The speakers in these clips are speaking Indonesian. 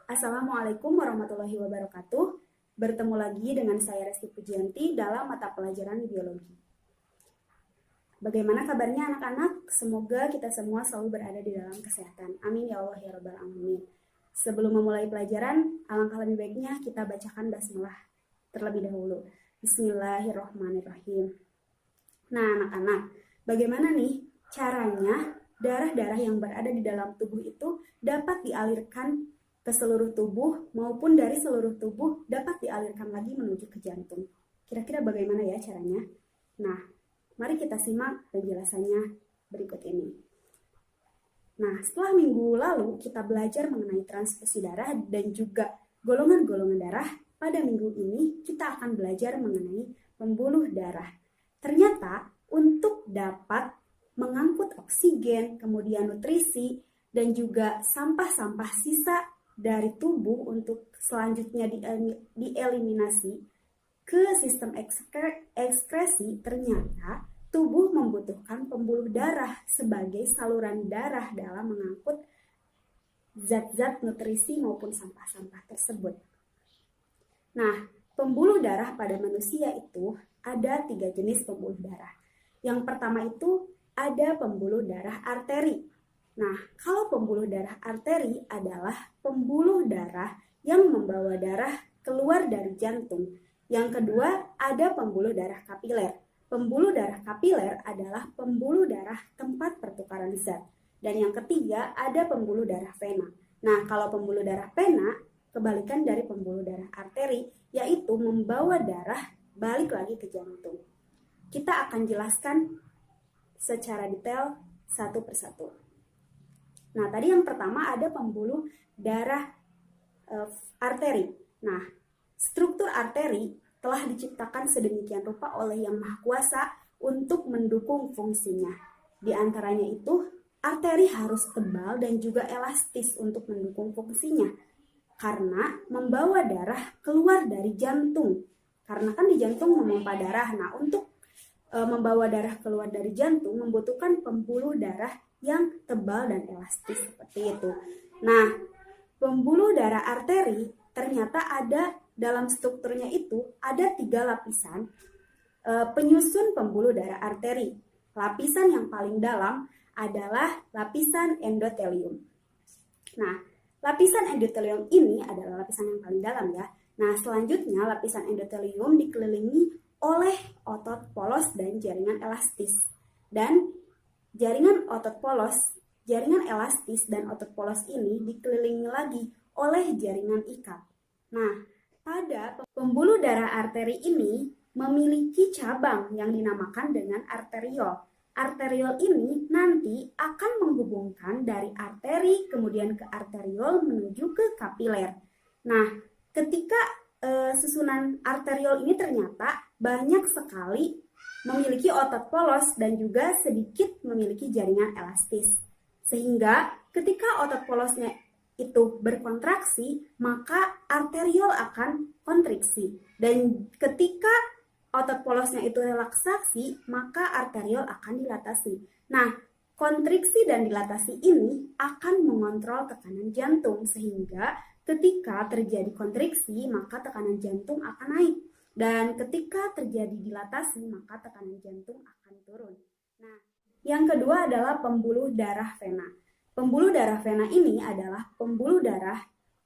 Assalamualaikum warahmatullahi wabarakatuh. Bertemu lagi dengan saya Resti Pujianti dalam mata pelajaran biologi. Bagaimana kabarnya anak-anak? Semoga kita semua selalu berada di dalam kesehatan. Amin ya Allah ya Rabbal Alamin. Sebelum memulai pelajaran, alangkah lebih baiknya kita bacakan basmalah terlebih dahulu. Bismillahirrahmanirrahim. Nah anak-anak, bagaimana nih caranya darah-darah yang berada di dalam tubuh itu dapat dialirkan ke seluruh tubuh maupun dari seluruh tubuh dapat dialirkan lagi menuju ke jantung. Kira-kira bagaimana ya caranya? Nah, mari kita simak penjelasannya berikut ini. Nah, setelah minggu lalu kita belajar mengenai transfusi darah dan juga golongan-golongan darah, pada minggu ini kita akan belajar mengenai pembuluh darah. Ternyata untuk dapat mengangkut oksigen, kemudian nutrisi, dan juga sampah-sampah sisa dari tubuh untuk selanjutnya dieliminasi ke sistem ekskresi, ternyata tubuh membutuhkan pembuluh darah sebagai saluran darah dalam mengangkut zat-zat nutrisi maupun sampah-sampah tersebut. Nah, pembuluh darah pada manusia itu ada 3 jenis pembuluh darah. Yang pertama itu ada pembuluh darah arteri. Nah, kalau pembuluh darah arteri adalah pembuluh darah yang membawa darah keluar dari jantung. Yang kedua, ada pembuluh darah kapiler. Pembuluh darah kapiler adalah pembuluh darah tempat pertukaran zat. Dan yang ketiga, ada pembuluh darah vena. Nah, kalau pembuluh darah vena, kebalikan dari pembuluh darah arteri, yaitu membawa darah balik lagi ke jantung. Kita akan jelaskan secara detail satu persatu. Nah, tadi yang pertama ada pembuluh darah arteri. Nah, struktur arteri telah diciptakan sedemikian rupa oleh Yang Maha Kuasa untuk mendukung fungsinya. Di antaranya itu, arteri harus tebal dan juga elastis untuk mendukung fungsinya. Karena membawa darah keluar dari jantung. Karena kan di jantung memompa darah. Nah, untuk membawa darah keluar dari jantung membutuhkan pembuluh darah yang tebal dan elastis seperti itu. Nah, pembuluh darah arteri ternyata ada dalam strukturnya itu ada 3 lapisan penyusun pembuluh darah arteri. Lapisan yang paling dalam adalah lapisan endotelium. Nah, lapisan endotelium ini adalah lapisan yang paling dalam ya. Nah, selanjutnya lapisan endotelium dikelilingi oleh otot polos dan jaringan elastis. Dan jaringan elastis dan otot polos ini dikelilingi lagi oleh jaringan ikat. Nah, pada pembuluh darah arteri ini memiliki cabang yang dinamakan dengan arteriol. Arteriol ini nanti akan menghubungkan dari arteri kemudian ke arteriol menuju ke kapiler. Nah, ketika susunan arteriol ini ternyata banyak sekali memiliki otot polos dan juga sedikit memiliki jaringan elastis. Sehingga ketika otot polosnya itu berkontraksi, maka arteriol akan kontriksi. Dan ketika otot polosnya itu relaksasi, maka arteriol akan dilatasi. Nah, kontriksi dan dilatasi ini akan mengontrol tekanan jantung, sehingga ketika terjadi kontriksi, maka tekanan jantung akan naik. Dan ketika terjadi dilatasi, maka tekanan jantung akan turun. Nah, yang kedua adalah pembuluh darah vena. Pembuluh darah vena ini adalah pembuluh darah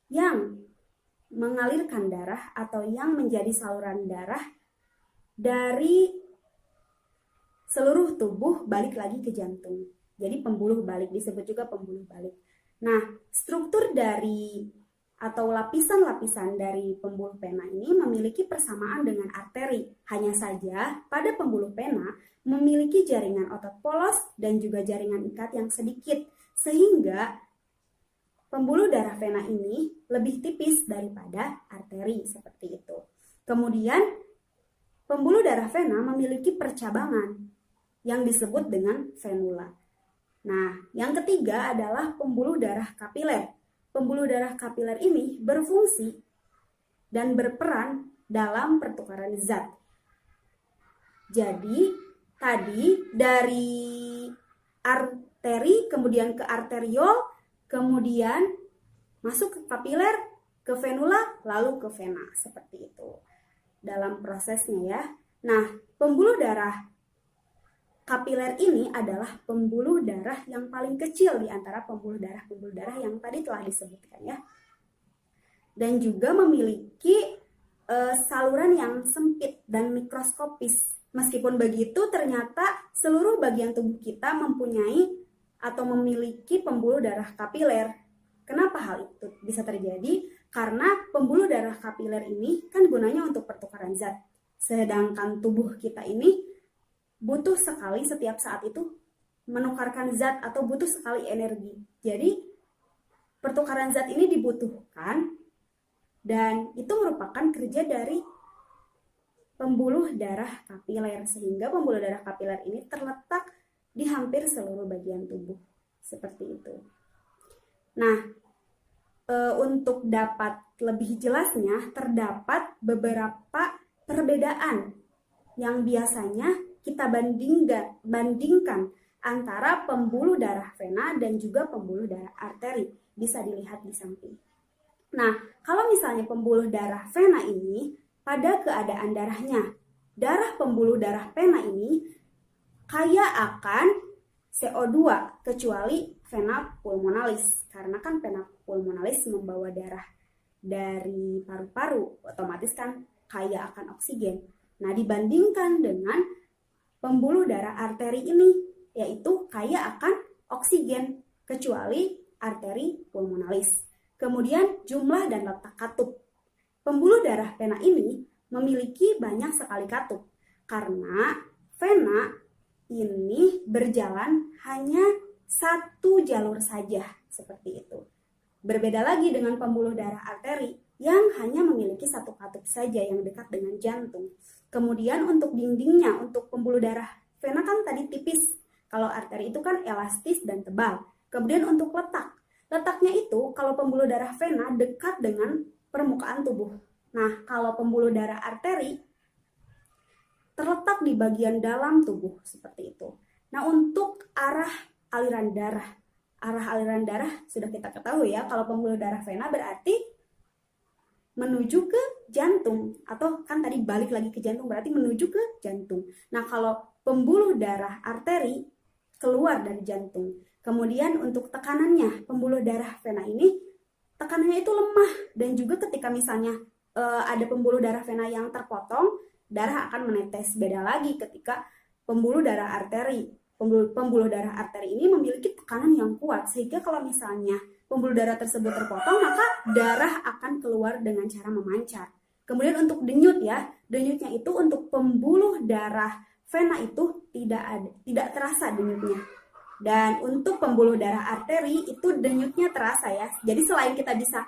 yang mengalirkan darah atau yang menjadi saluran darah dari seluruh tubuh balik lagi ke jantung. Jadi pembuluh balik, disebut juga pembuluh balik. Nah, struktur dari atau lapisan-lapisan dari pembuluh vena ini memiliki persamaan dengan arteri. Hanya saja pada pembuluh vena memiliki jaringan otot polos dan juga jaringan ikat yang sedikit. Sehingga pembuluh darah vena ini lebih tipis daripada arteri seperti itu. Kemudian pembuluh darah vena memiliki percabangan yang disebut dengan venula. Nah, yang ketiga adalah pembuluh darah kapiler. Pembuluh darah kapiler ini berfungsi dan berperan dalam pertukaran zat. Jadi, tadi dari arteri kemudian ke arteriol, kemudian masuk ke kapiler, ke venula, lalu ke vena, seperti itu dalam prosesnya ya. Nah, pembuluh darah kapiler ini adalah pembuluh darah yang paling kecil di antara pembuluh darah yang tadi telah disebutkan ya. Dan juga memiliki saluran yang sempit dan mikroskopis. Meskipun begitu, ternyata seluruh bagian tubuh kita mempunyai atau memiliki pembuluh darah kapiler. Kenapa hal itu bisa terjadi? Karena pembuluh darah kapiler ini kan gunanya untuk pertukaran zat. Sedangkan tubuh kita ini butuh sekali setiap saat itu menukarkan zat atau butuh sekali energi. Jadi pertukaran zat ini dibutuhkan dan itu merupakan kerja dari pembuluh darah kapiler, sehingga pembuluh darah kapiler ini terletak di hampir seluruh bagian tubuh. Seperti itu. Nah, untuk dapat lebih jelasnya, terdapat beberapa perbedaan yang biasanya kita bandingkan antara pembuluh darah vena dan juga pembuluh darah arteri. Bisa dilihat di samping. Nah, kalau misalnya pembuluh darah vena ini pada keadaan darah pembuluh darah vena ini kaya akan CO2 kecuali vena pulmonalis. Karena kan vena pulmonalis membawa darah dari paru-paru, otomatis kan kaya akan oksigen. Nah, dibandingkan dengan pembuluh darah arteri ini, yaitu kaya akan oksigen, kecuali arteri pulmonalis. Kemudian jumlah dan letak katup. Pembuluh darah vena ini memiliki banyak sekali katup, karena vena ini berjalan hanya satu jalur saja, seperti itu. Berbeda lagi dengan pembuluh darah arteri yang hanya memiliki satu katup saja yang dekat dengan jantung. Kemudian untuk dindingnya, untuk pembuluh darah vena kan tadi tipis. Kalau arteri itu kan elastis dan tebal. Kemudian untuk letaknya itu kalau pembuluh darah vena dekat dengan permukaan tubuh. Nah, kalau pembuluh darah arteri terletak di bagian dalam tubuh, seperti itu. Nah, untuk arah aliran darah sudah kita ketahui ya. Kalau pembuluh darah vena berarti menuju ke jantung, atau kan tadi balik lagi ke jantung berarti menuju ke jantung. Nah, kalau pembuluh darah arteri keluar dari jantung. Kemudian untuk tekanannya, pembuluh darah vena ini tekanannya itu lemah, dan juga ketika misalnya ada pembuluh darah vena yang terpotong, darah akan menetes. Beda lagi ketika pembuluh darah arteri. Pembuluh darah arteri ini memiliki tekanan yang kuat, sehingga kalau misalnya pembuluh darah tersebut terpotong, maka darah akan keluar dengan cara memancar. Kemudian untuk denyut ya, denyutnya itu untuk pembuluh darah vena itu tidak terasa denyutnya. Dan untuk pembuluh darah arteri itu denyutnya terasa ya. Jadi selain kita bisa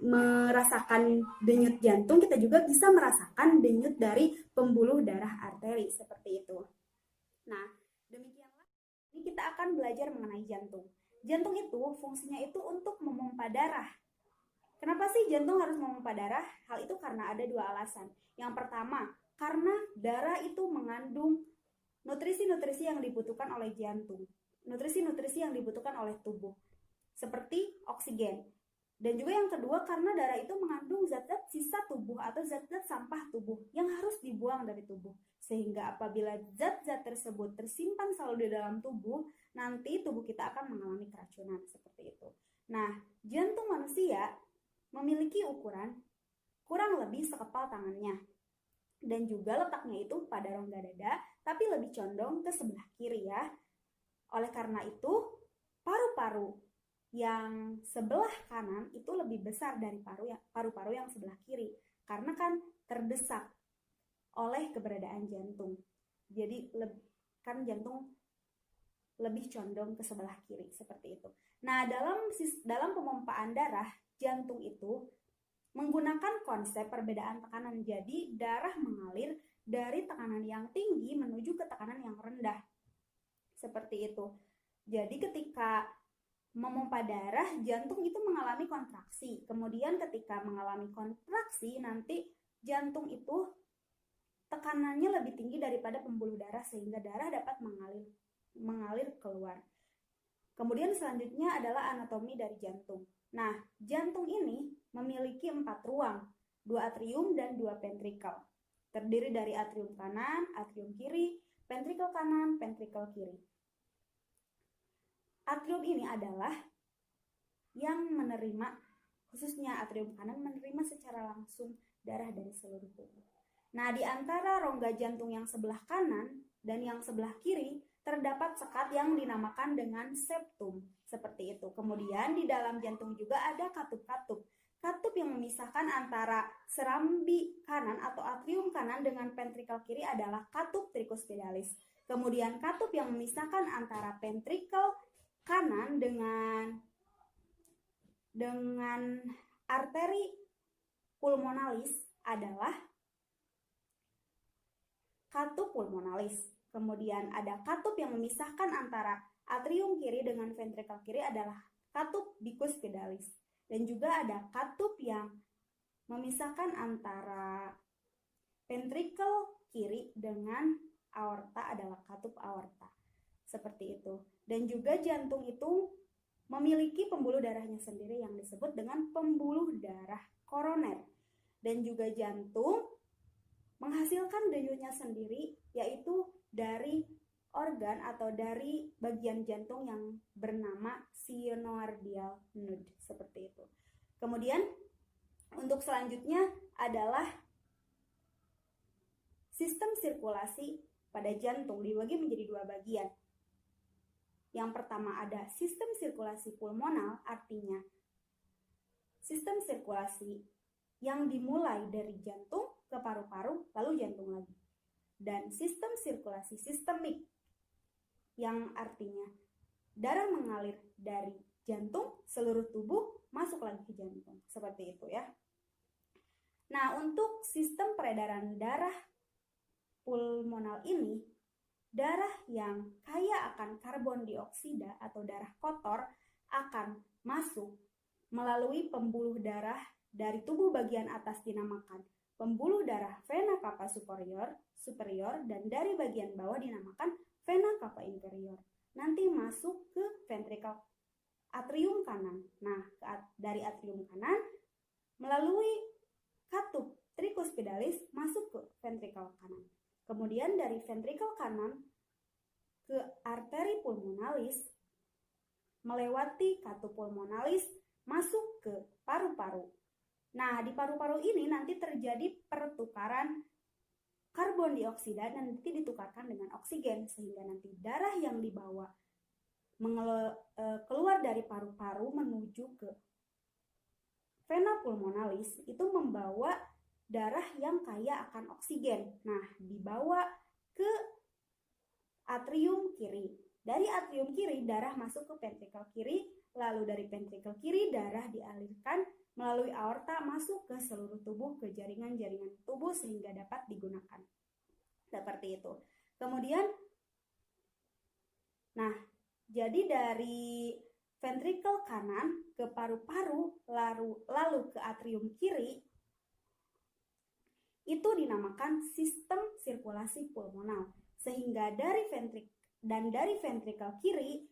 merasakan denyut jantung, kita juga bisa merasakan denyut dari pembuluh darah arteri, seperti itu. Nah, demikianlah ini kita akan belajar mengenai jantung. Jantung itu fungsinya itu untuk memompa darah. Kenapa sih jantung harus memompa darah? Hal itu karena ada dua alasan. Yang pertama, karena darah itu mengandung nutrisi-nutrisi yang dibutuhkan oleh jantung. Nutrisi-nutrisi yang dibutuhkan oleh tubuh, seperti oksigen. Dan juga yang kedua, karena darah itu mengandung zat-zat sisa tubuh atau zat-zat sampah tubuh yang harus dibuang dari tubuh. Sehingga apabila zat-zat tersebut tersimpan selalu di dalam tubuh, nanti tubuh kita akan mengalami keracunan, seperti itu. Nah, jantung manusia memiliki ukuran kurang lebih sekepal tangannya. Dan juga letaknya itu pada rongga dada, tapi lebih condong ke sebelah kiri ya. Oleh karena itu, paru-paru yang sebelah kanan itu lebih besar dari paru-paru yang sebelah kiri, karena kan terdesak oleh keberadaan jantung. Jadi kan jantung lebih condong ke sebelah kiri, seperti itu. Nah, dalam pemompaan darah, jantung itu menggunakan konsep perbedaan tekanan. Jadi darah mengalir dari tekanan yang tinggi menuju ke tekanan yang rendah, seperti itu. Jadi ketika memompa darah, jantung itu mengalami kontraksi. Kemudian ketika mengalami kontraksi, nanti jantung itu tekanannya lebih tinggi daripada pembuluh darah, sehingga darah dapat mengalir keluar. Kemudian selanjutnya adalah anatomi dari jantung. Nah, jantung ini memiliki 4 ruang, 2 atrium dan 2 ventricle. Terdiri dari atrium kanan, atrium kiri, ventricle kanan, ventricle kiri. Atrium ini adalah yang menerima, khususnya atrium kanan, menerima secara langsung darah dari seluruh tubuh. Nah, di antara rongga jantung yang sebelah kanan dan yang sebelah kiri terdapat sekat yang dinamakan dengan septum, seperti itu. Kemudian di dalam jantung juga ada katup-katup. Katup yang memisahkan antara serambi kanan atau atrium kanan dengan ventricle kiri adalah katup tricuspidalis. Kemudian katup yang memisahkan antara ventricle kanan dengan arteri pulmonalis adalah katup pulmonalis. Kemudian ada katup yang memisahkan antara atrium kiri dengan ventricle kiri adalah katup bicuspidalis. Dan juga ada katup yang memisahkan antara ventricle kiri dengan aorta adalah katup aorta. Seperti itu. Dan juga jantung itu memiliki pembuluh darahnya sendiri yang disebut dengan pembuluh darah koroner. Dan juga jantung menghasilkan denyutnya sendiri, yaitu dari organ atau dari bagian jantung yang bernama sinoardial node, seperti itu. Kemudian untuk selanjutnya adalah sistem sirkulasi pada jantung dibagi menjadi 2 bagian. Yang pertama ada sistem sirkulasi pulmonal, artinya sistem sirkulasi yang dimulai dari jantung ke paru-paru lalu jantung lagi. Dan sistem sirkulasi sistemik yang artinya darah mengalir dari jantung seluruh tubuh masuk lagi ke jantung. Seperti itu ya. Nah, untuk sistem peredaran darah pulmonal ini, darah yang kaya akan karbon dioksida atau darah kotor akan masuk melalui pembuluh darah dari tubuh bagian atas dinamakan pembuluh darah vena cava superior dan dari bagian bawah dinamakan vena cava inferior. Nanti masuk ke ventricle atrium kanan. Nah, dari atrium kanan melalui katup tricuspidalis masuk ke ventricle kanan. Kemudian dari ventricle kanan ke arteri pulmonalis, melewati katup pulmonalis, masuk ke paru-paru. Nah, di paru-paru ini nanti terjadi pertukaran karbon dioksida dan nanti ditukarkan dengan oksigen, sehingga nanti darah yang dibawa keluar dari paru-paru menuju ke vena pulmonalis itu membawa darah yang kaya akan oksigen. Nah, dibawa ke atrium kiri. Dari atrium kiri darah masuk ke ventricle kiri, lalu dari ventricle kiri darah dialirkan melalui aorta masuk ke seluruh tubuh, ke jaringan-jaringan tubuh sehingga dapat digunakan. Seperti itu. Kemudian, nah, jadi dari ventricle kanan ke paru-paru lalu ke atrium kiri itu dinamakan sistem sirkulasi pulmonal. Sehingga dari ventricle kiri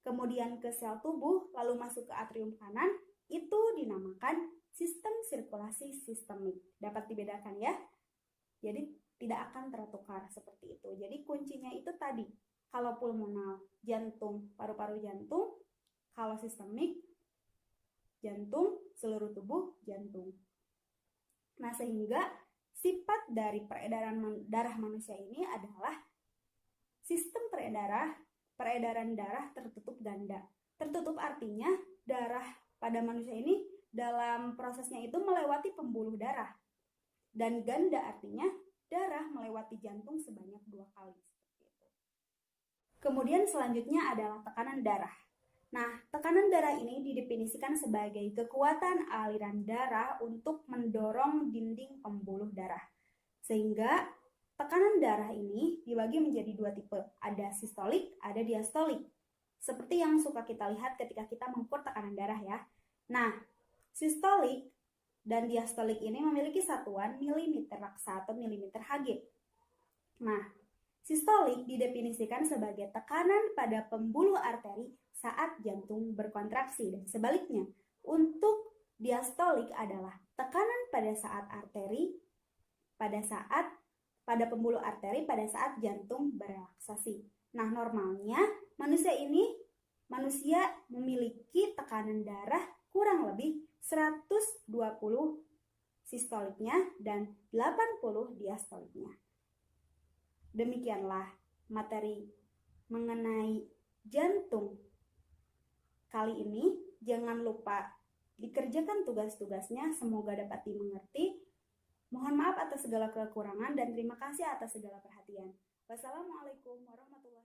kemudian ke sel tubuh lalu masuk ke atrium kanan itu dinamakan sistem sirkulasi sistemik. Dapat dibedakan ya. Jadi tidak akan tertukar seperti itu. Jadi kuncinya itu tadi. Kalau pulmonal, jantung, paru-paru jantung. Kalau sistemik, jantung, seluruh tubuh, jantung. Nah, sehingga sifat dari peredaran darah manusia ini adalah sistem peredaran darah tertutup ganda. Tertutup artinya darah pada manusia ini dalam prosesnya itu melewati pembuluh darah. Dan ganda artinya darah melewati jantung sebanyak 2 kali. Kemudian selanjutnya adalah tekanan darah. Nah, tekanan darah ini didefinisikan sebagai kekuatan aliran darah untuk mendorong dinding pembuluh darah. Sehingga tekanan darah ini dibagi menjadi 2 tipe. Ada sistolik, ada diastolik. Seperti yang suka kita lihat ketika kita mengukur tekanan darah ya. Nah, sistolik dan diastolik ini memiliki satuan milimeter raksa atau milimeter Hg. Nah, sistolik didefinisikan sebagai tekanan pada pembuluh arteri saat jantung berkontraksi dan sebaliknya. Untuk Diastolik adalah tekanan pada saat pembuluh arteri pada saat jantung berelaksasi. Nah, normalnya manusia memiliki tekanan darah kurang lebih 120 sistoliknya dan 80 diastoliknya. Demikianlah materi mengenai jantung kali ini. Jangan lupa dikerjakan tugas-tugasnya, semoga dapat dimengerti. Mohon maaf atas segala kekurangan dan terima kasih atas segala perhatian. Wassalamualaikum warahmatullahi wabarakatuh.